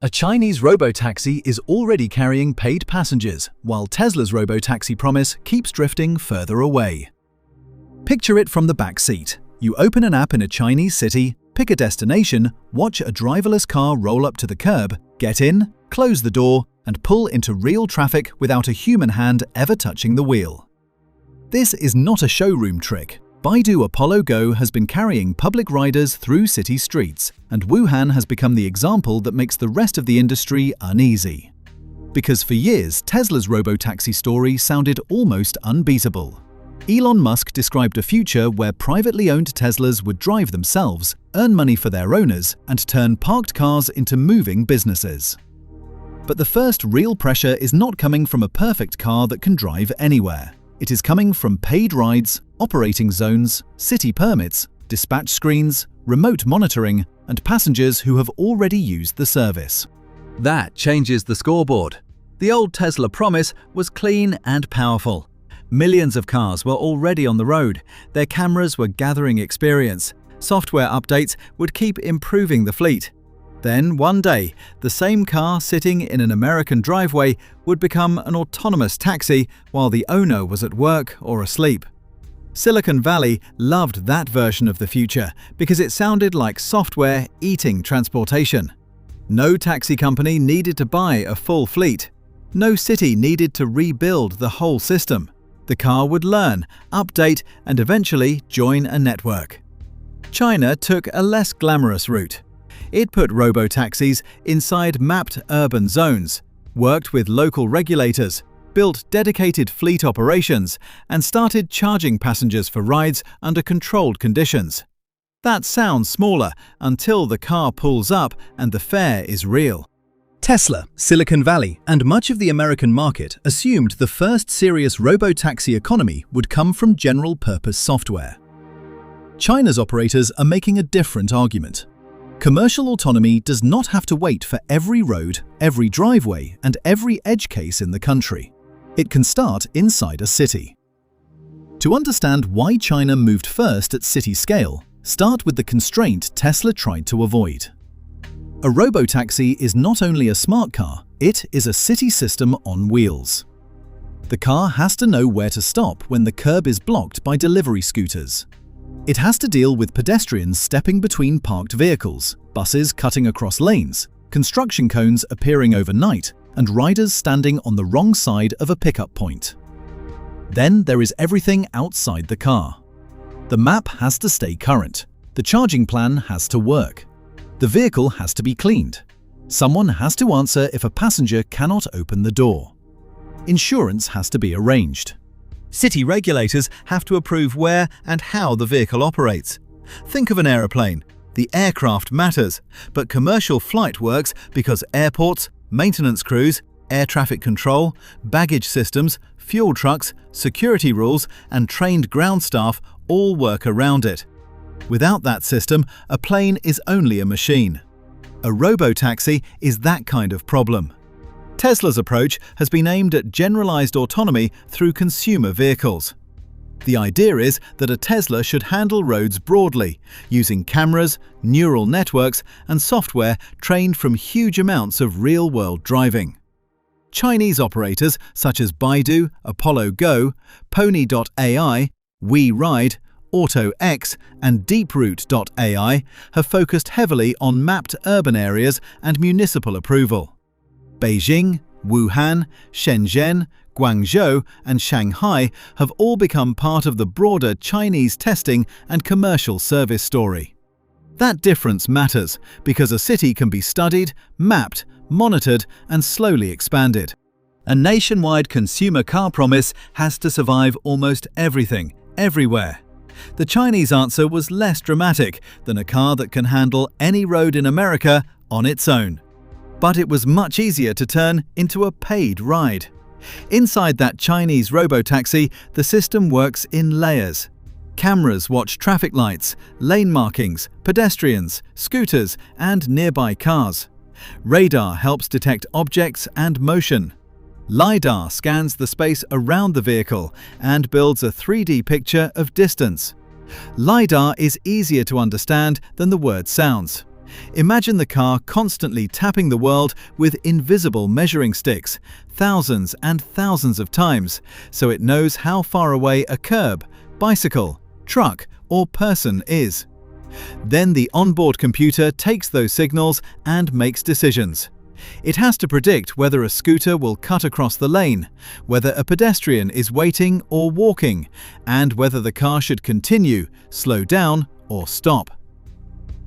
A Chinese robotaxi is already carrying paid passengers, while Tesla's robotaxi promise keeps drifting further away. Picture it from the back seat. You open an app in a Chinese city, pick a destination, watch a driverless car roll up to the curb, get in, close the door, and pull into real traffic without a human hand ever touching the wheel. This is not a showroom trick. Baidu Apollo Go has been carrying public riders through city streets, and Wuhan has become the example that makes the rest of the industry uneasy. Because for years, Tesla's robotaxi story sounded almost unbeatable. Elon Musk described a future where privately owned Teslas would drive themselves, earn money for their owners, and turn parked cars into moving businesses. But the first real pressure is not coming from a perfect car that can drive anywhere. It is coming from paid rides, operating zones, city permits, dispatch screens, remote monitoring, and passengers who have already used the service. That changes the scoreboard. The old Tesla promise was clean and powerful. Millions of cars were already on the road. Their cameras were gathering experience. Software updates would keep improving the fleet. Then, one day, the same car sitting in an American driveway would become an autonomous taxi while the owner was at work or asleep. Silicon Valley loved that version of the future because it sounded like software eating transportation. No taxi company needed to buy a full fleet. No city needed to rebuild the whole system. The car would learn, update, and eventually join a network. China took a less glamorous route. It put robotaxis inside mapped urban zones, worked with local regulators, built dedicated fleet operations, and started charging passengers for rides under controlled conditions. That sounds smaller until the car pulls up and the fare is real. Tesla, Silicon Valley, and much of the American market assumed the first serious robotaxi economy would come from general-purpose software. China's operators are making a different argument. Commercial autonomy does not have to wait for every road, every driveway, and every edge case in the country. It can start inside a city. To understand why China moved first at city scale, start with the constraint Tesla tried to avoid. A robotaxi is not only a smart car, it is a city system on wheels. The car has to know where to stop when the curb is blocked by delivery scooters. It has to deal with pedestrians stepping between parked vehicles, buses cutting across lanes, construction cones appearing overnight, and riders standing on the wrong side of a pickup point. Then there is everything outside the car. The map has to stay current. The charging plan has to work. The vehicle has to be cleaned. Someone has to answer if a passenger cannot open the door. Insurance has to be arranged. City regulators have to approve where and how the vehicle operates. Think of an aeroplane. The aircraft matters, but commercial flight works because airports, maintenance crews, air traffic control, baggage systems, fuel trucks, security rules, and trained ground staff all work around it. Without that system, a plane is only a machine. A robotaxi is that kind of problem. Tesla's approach has been aimed at generalized autonomy through consumer vehicles. The idea is that a Tesla should handle roads broadly, using cameras, neural networks, and software trained from huge amounts of real-world driving. Chinese operators such as Baidu, Apollo Go, Pony.ai, WeRide, AutoX, and Deeproot.ai have focused heavily on mapped urban areas and municipal approval. Beijing, Wuhan, Shenzhen, Guangzhou, and Shanghai have all become part of the broader Chinese testing and commercial service story. That difference matters because a city can be studied, mapped, monitored, and slowly expanded. A nationwide consumer car promise has to survive almost everything, everywhere. The Chinese answer was less dramatic than a car that can handle any road in America on its own. But it was much easier to turn into a paid ride. Inside that Chinese robotaxi, the system works in layers. Cameras watch traffic lights, lane markings, pedestrians, scooters, and nearby cars. Radar helps detect objects and motion. LiDAR scans the space around the vehicle and builds a 3D picture of distance. LiDAR is easier to understand than the word sounds. Imagine the car constantly tapping the world with invisible measuring sticks, thousands and thousands of times, so it knows how far away a curb, bicycle, truck, or person is. Then the onboard computer takes those signals and makes decisions. It has to predict whether a scooter will cut across the lane, whether a pedestrian is waiting or walking, and whether the car should continue, slow down, or stop.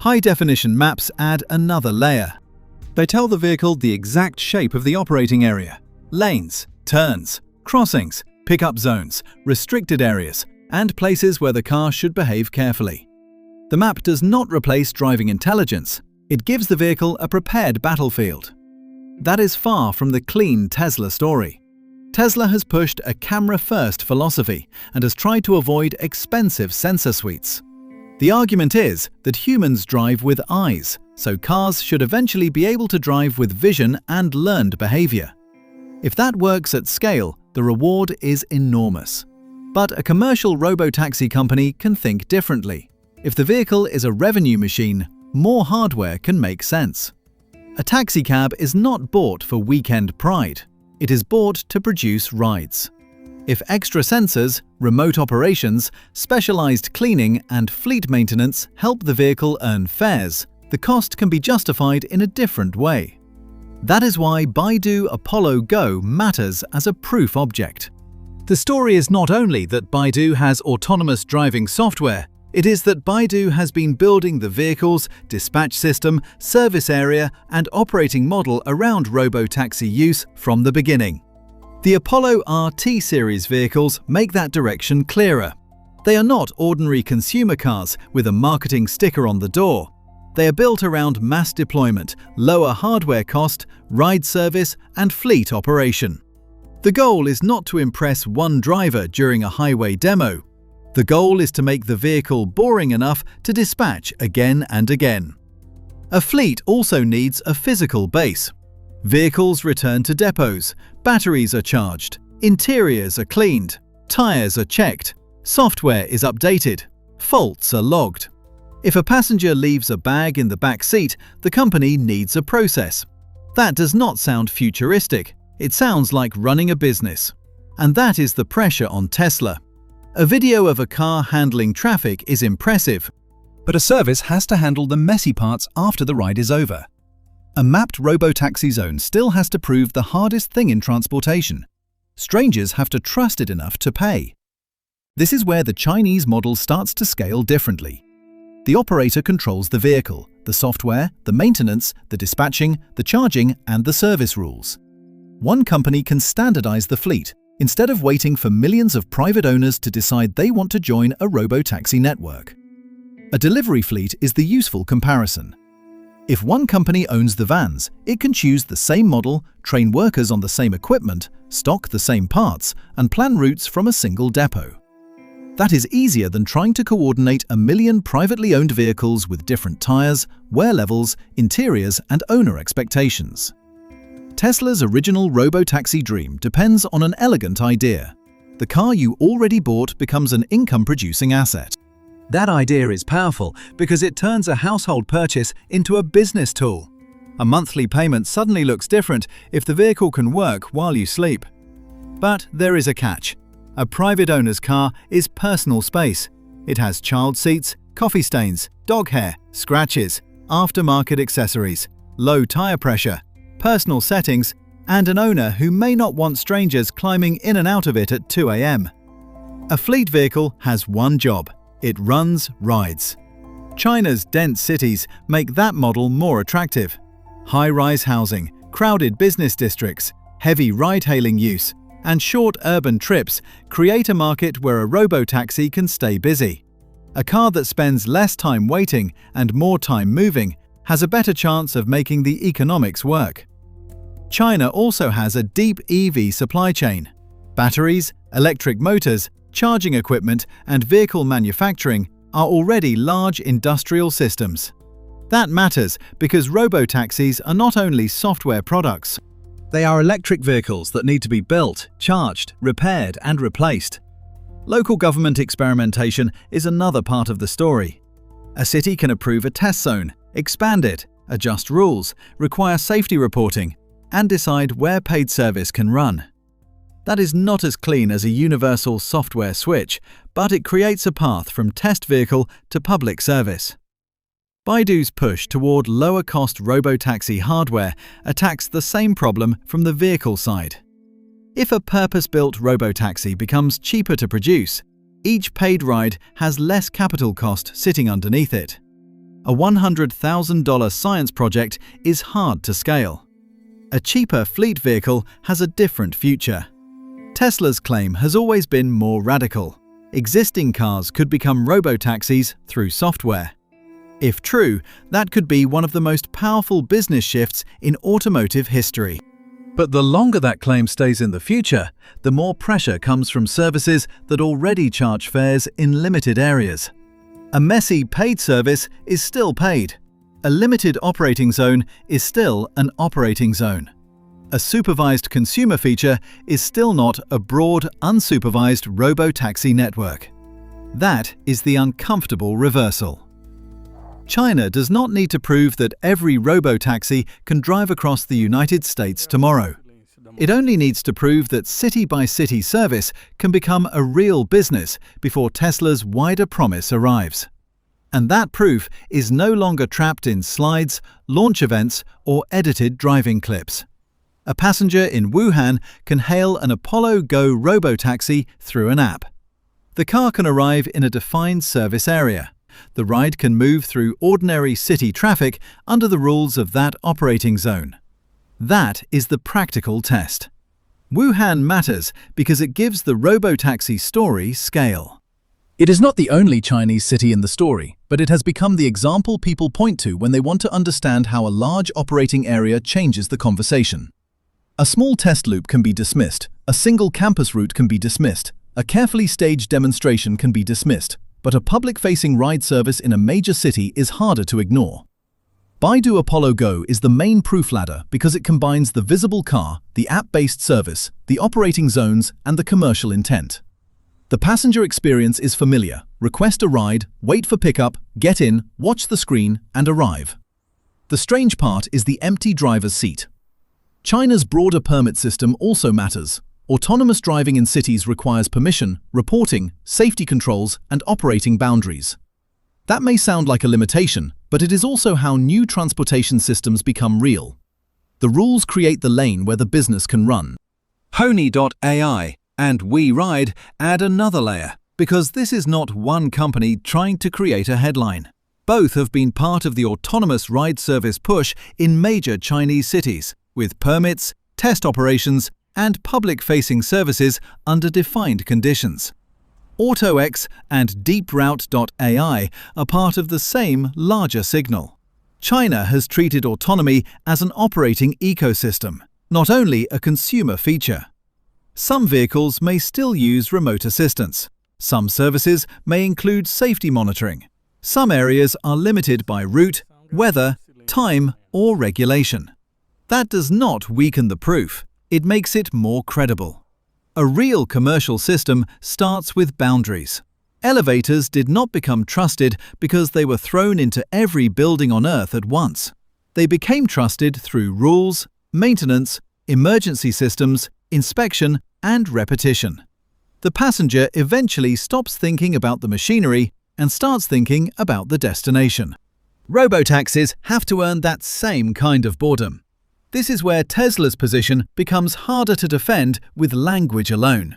High-definition maps add another layer. They tell the vehicle the exact shape of the operating area, lanes, turns, crossings, pickup zones, restricted areas, and places where the car should behave carefully. The map does not replace driving intelligence. It gives the vehicle a prepared battlefield. That is far from the clean Tesla story. Tesla has pushed a camera-first philosophy and has tried to avoid expensive sensor suites. The argument is that humans drive with eyes, so cars should eventually be able to drive with vision and learned behavior. If that works at scale, the reward is enormous. But a commercial robotaxi company can think differently. If the vehicle is a revenue machine, more hardware can make sense. A taxicab is not bought for weekend pride. It is bought to produce rides. If extra sensors, remote operations, specialized cleaning, and fleet maintenance help the vehicle earn fares, the cost can be justified in a different way. That is why Baidu Apollo Go matters as a proof object. The story is not only that Baidu has autonomous driving software, it is that Baidu has been building the vehicles, dispatch system, service area, and operating model around robotaxi use from the beginning. The Apollo RT series vehicles make that direction clearer. They are not ordinary consumer cars with a marketing sticker on the door. They are built around mass deployment, lower hardware cost, ride service, and fleet operation. The goal is not to impress one driver during a highway demo. The goal is to make the vehicle boring enough to dispatch again and again. A fleet also needs a physical base. Vehicles return to depots, batteries are charged, interiors are cleaned, tires are checked, software is updated, faults are logged. If a passenger leaves a bag in the back seat, the company needs a process. That does not sound futuristic. It sounds like running a business. And that is the pressure on Tesla. A video of a car handling traffic is impressive, but a service has to handle the messy parts after the ride is over. A mapped robotaxi zone still has to prove the hardest thing in transportation. Strangers have to trust it enough to pay. This is where the Chinese model starts to scale differently. The operator controls the vehicle, the software, the maintenance, the dispatching, the charging, and the service rules. One company can standardize the fleet, instead of waiting for millions of private owners to decide they want to join a robotaxi network. A delivery fleet is the useful comparison. If one company owns the vans, it can choose the same model, train workers on the same equipment, stock the same parts, and plan routes from a single depot. That is easier than trying to coordinate a million privately owned vehicles with different tires, wear levels, interiors, and owner expectations. Tesla's original robotaxi dream depends on an elegant idea. The car you already bought becomes an income-producing asset. That idea is powerful because it turns a household purchase into a business tool. A monthly payment suddenly looks different if the vehicle can work while you sleep. But there is a catch. A private owner's car is personal space. It has child seats, coffee stains, dog hair, scratches, aftermarket accessories, low tire pressure, personal settings, and an owner who may not want strangers climbing in and out of it at 2 a.m. A fleet vehicle has one job. It runs rides. China's dense cities make that model more attractive. High-rise housing, crowded business districts, heavy ride-hailing use, and short urban trips create a market where a robotaxi can stay busy. A car that spends less time waiting and more time moving has a better chance of making the economics work. China also has a deep EV supply chain. Batteries, electric motors, charging equipment, and vehicle manufacturing are already large industrial systems. That matters because robotaxis are not only software products. They are electric vehicles that need to be built, charged, repaired, and replaced. Local government experimentation is another part of the story. A city can approve a test zone, expand it, adjust rules, require safety reporting, and decide where paid service can run. That is not as clean as a universal software switch, but it creates a path from test vehicle to public service. Baidu's push toward lower-cost robotaxi hardware attacks the same problem from the vehicle side. If a purpose-built robotaxi becomes cheaper to produce, each paid ride has less capital cost sitting underneath it. A $100,000 science project is hard to scale. A cheaper fleet vehicle has a different future. Tesla's claim has always been more radical. Existing cars could become robotaxis through software. If true, that could be one of the most powerful business shifts in automotive history. But the longer that claim stays in the future, the more pressure comes from services that already charge fares in limited areas. A messy paid service is still paid. A limited operating zone is still an operating zone. A supervised consumer feature is still not a broad, unsupervised robotaxi network. That is the uncomfortable reversal. China does not need to prove that every robotaxi can drive across the United States tomorrow. It only needs to prove that city-by-city service can become a real business before Tesla's wider promise arrives. And that proof is no longer trapped in slides, launch events, or edited driving clips. A passenger in Wuhan can hail an Apollo Go robotaxi through an app. The car can arrive in a defined service area. The ride can move through ordinary city traffic under the rules of that operating zone. That is the practical test. Wuhan matters because it gives the robotaxi story scale. It is not the only Chinese city in the story, but it has become the example people point to when they want to understand how a large operating area changes the conversation. A small test loop can be dismissed, a single campus route can be dismissed, a carefully staged demonstration can be dismissed, but a public-facing ride service in a major city is harder to ignore. Baidu Apollo Go is the main proof ladder because it combines the visible car, the app-based service, the operating zones, and the commercial intent. The passenger experience is familiar: request a ride, wait for pickup, get in, watch the screen, and arrive. The strange part is the empty driver's seat. China's broader permit system also matters. Autonomous driving in cities requires permission, reporting, safety controls, and operating boundaries. That may sound like a limitation, but it is also how new transportation systems become real. The rules create the lane where the business can run. Pony.ai and WeRide add another layer, because this is not one company trying to create a headline. Both have been part of the autonomous ride service push in major Chinese cities, with permits, test operations, and public-facing services under defined conditions. AutoX and DeepRoute.ai are part of the same larger signal. China has treated autonomy as an operating ecosystem, not only a consumer feature. Some vehicles may still use remote assistance. Some services may include safety monitoring. Some areas are limited by route, weather, time, or regulation. That does not weaken the proof. It makes it more credible. A real commercial system starts with boundaries. Elevators did not become trusted because they were thrown into every building on Earth at once. They became trusted through rules, maintenance, emergency systems, inspection, and repetition. The passenger eventually stops thinking about the machinery and starts thinking about the destination. Robotaxis have to earn that same kind of boredom. This is where Tesla's position becomes harder to defend with language alone.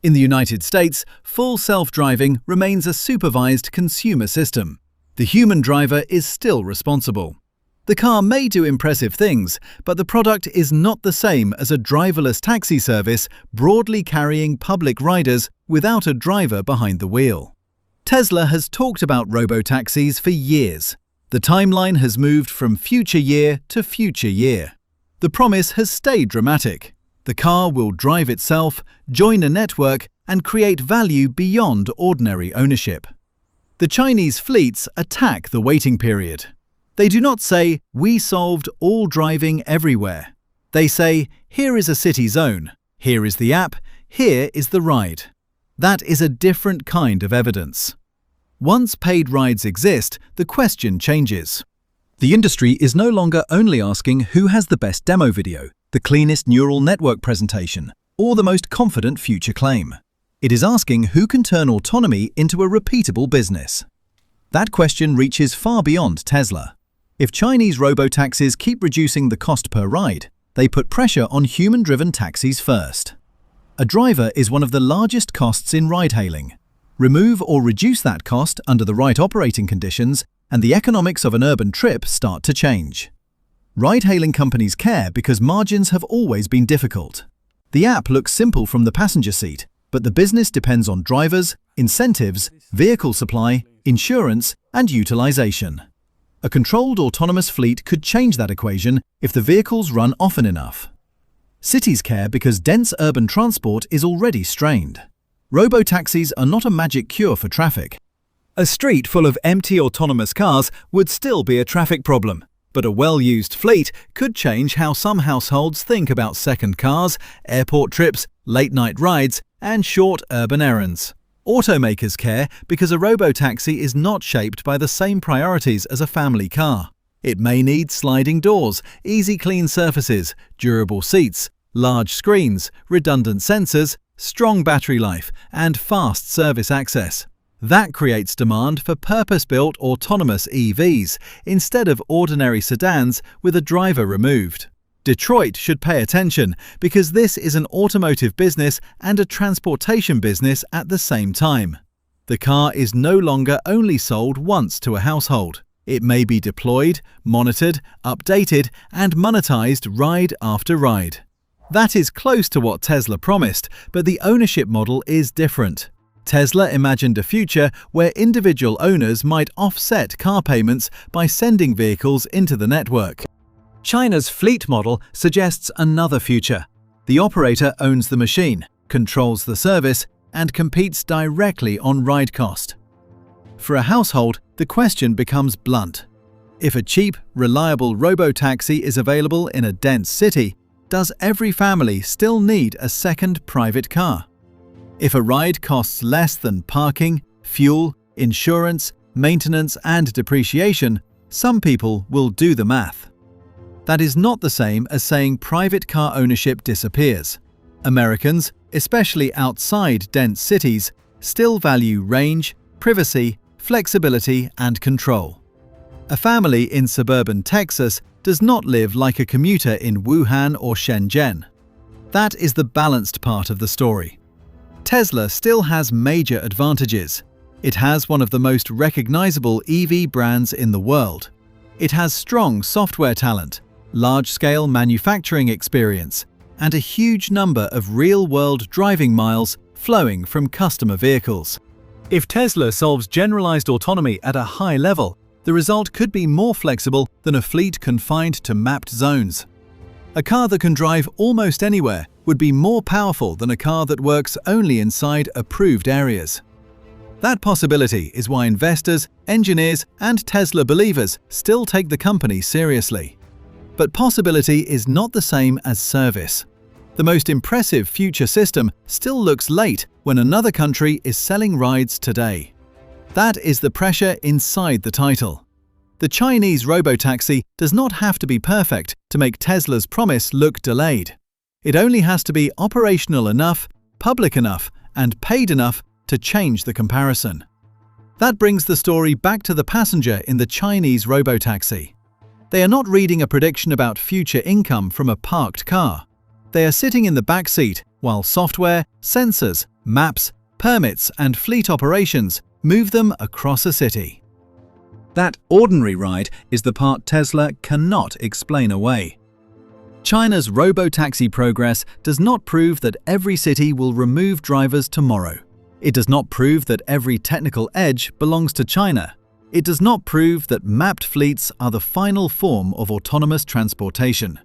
In the United States, full self-driving remains a supervised consumer system. The human driver is still responsible. The car may do impressive things, but the product is not the same as a driverless taxi service broadly carrying public riders without a driver behind the wheel. Tesla has talked about robotaxis for years. The timeline has moved from future year to future year. The promise has stayed dramatic. The car will drive itself, join a network, and create value beyond ordinary ownership. The Chinese fleets attack the waiting period. They do not say, "We solved all driving everywhere." They say, "Here is a city zone. Here is the app. Here is the ride." That is a different kind of evidence. Once paid rides exist, the question changes. The industry is no longer only asking who has the best demo video, the cleanest neural network presentation, or the most confident future claim. It is asking who can turn autonomy into a repeatable business. That question reaches far beyond Tesla. If Chinese robotaxis keep reducing the cost per ride, they put pressure on human-driven taxis first. A driver is one of the largest costs in ride-hailing. Remove or reduce that cost under the right operating conditions, and the economics of an urban trip start to change. Ride-hailing companies care because margins have always been difficult. The app looks simple from the passenger seat, but the business depends on drivers, incentives, vehicle supply, insurance, and utilization. A controlled autonomous fleet could change that equation if the vehicles run often enough. Cities care because dense urban transport is already strained. Robotaxis are not a magic cure for traffic. A street full of empty autonomous cars would still be a traffic problem, but a well-used fleet could change how some households think about second cars, airport trips, late-night rides, and short urban errands. Automakers care because a robotaxi is not shaped by the same priorities as a family car. It may need sliding doors, easy clean surfaces, durable seats, large screens, redundant sensors, strong battery life, and fast service access. That creates demand for purpose-built autonomous EVs instead of ordinary sedans with a driver removed. Detroit should pay attention because this is an automotive business and a transportation business at the same time. The car is no longer only sold once to a household. It may be deployed, monitored, updated, and monetized ride after ride. That is close to what Tesla promised, but the ownership model is different. Tesla imagined a future where individual owners might offset car payments by sending vehicles into the network. China's fleet model suggests another future. The operator owns the machine, controls the service, and competes directly on ride cost. For a household, the question becomes blunt. If a cheap, reliable robotaxi is available in a dense city, does every family still need a second private car? If a ride costs less than parking, fuel, insurance, maintenance, and depreciation, some people will do the math. That is not the same as saying private car ownership disappears. Americans, especially outside dense cities, still value range, privacy, flexibility, and control. A family in suburban Texas does not live like a commuter in Wuhan or Shenzhen. That is the balanced part of the story. Tesla still has major advantages. It has one of the most recognizable EV brands in the world. It has strong software talent, large-scale manufacturing experience, and a huge number of real-world driving miles flowing from customer vehicles. If Tesla solves generalized autonomy at a high level, the result could be more flexible than a fleet confined to mapped zones. A car that can drive almost anywhere would be more powerful than a car that works only inside approved areas. That possibility is why investors, engineers, and Tesla believers still take the company seriously. But possibility is not the same as service. The most impressive future system still looks late when another country is selling rides today. That is the pressure inside the title. The Chinese robotaxi does not have to be perfect to make Tesla's promise look delayed. It only has to be operational enough, public enough, and paid enough to change the comparison. That brings the story back to the passenger in the Chinese robotaxi. They are not reading a prediction about future income from a parked car. They are sitting in the back seat while software, sensors, maps, permits, and fleet operations move them across a city. That ordinary ride is the part Tesla cannot explain away. China's robotaxi progress does not prove that every city will remove drivers tomorrow. It does not prove that every technical edge belongs to China. It does not prove that mapped fleets are the final form of autonomous transportation.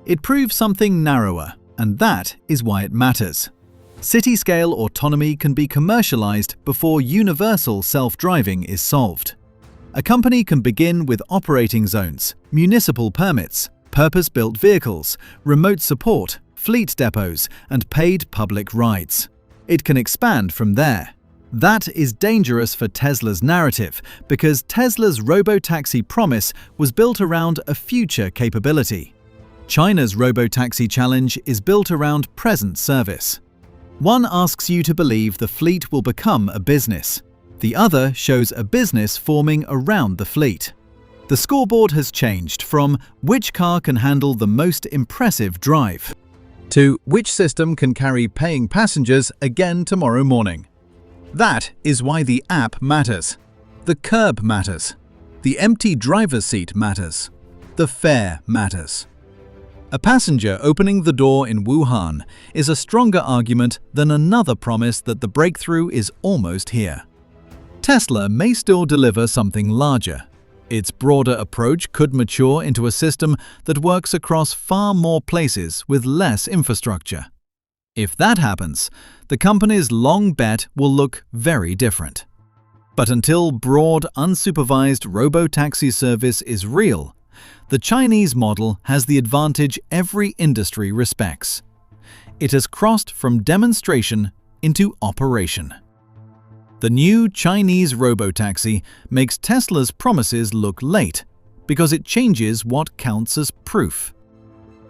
It proves something narrower, and that is why it matters. City-scale autonomy can be commercialized before universal self-driving is solved. A company can begin with operating zones, municipal permits, purpose-built vehicles, remote support, fleet depots, and paid public rides. It can expand from there. That is dangerous for Tesla's narrative, because Tesla's robotaxi promise was built around a future capability. China's robotaxi challenge is built around present service. One asks you to believe the fleet will become a business. The other shows a business forming around the fleet. The scoreboard has changed from which car can handle the most impressive drive to which system can carry paying passengers again tomorrow morning. That is why the app matters. The curb matters. The empty driver's seat matters. The fare matters. A passenger opening the door in Wuhan is a stronger argument than another promise that the breakthrough is almost here. Tesla may still deliver something larger. Its broader approach could mature into a system that works across far more places with less infrastructure. If that happens, the company's long bet will look very different. But until broad, unsupervised robotaxi service is real, the Chinese model has the advantage every industry respects. It has crossed from demonstration into operation. The new Chinese robotaxi makes Tesla's promises look late because it changes what counts as proof.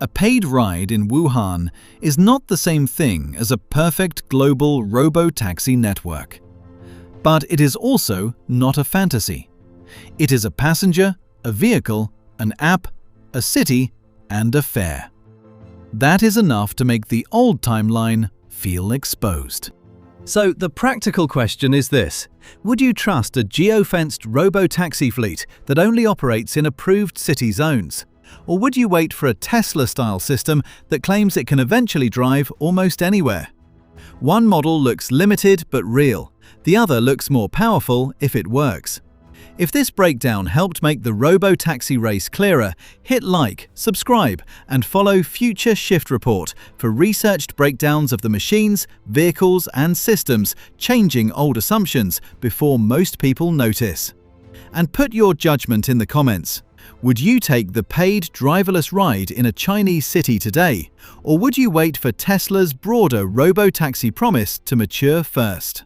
A paid ride in Wuhan is not the same thing as a perfect global robotaxi network. But it is also not a fantasy. It is a passenger, a vehicle, an app, a city, and a fare. That is enough to make the old timeline feel exposed. So the practical question is this: would you trust a geo-fenced robotaxi fleet that only operates in approved city zones? Or would you wait for a Tesla-style system that claims it can eventually drive almost anywhere? One model looks limited but real. The other looks more powerful if it works. If this breakdown helped make the robotaxi race clearer, hit like, subscribe, and follow Future Shift Report for researched breakdowns of the machines, vehicles, and systems changing old assumptions before most people notice. And put your judgment in the comments. Would you take the paid driverless ride in a Chinese city today, or would you wait for Tesla's broader robotaxi promise to mature first?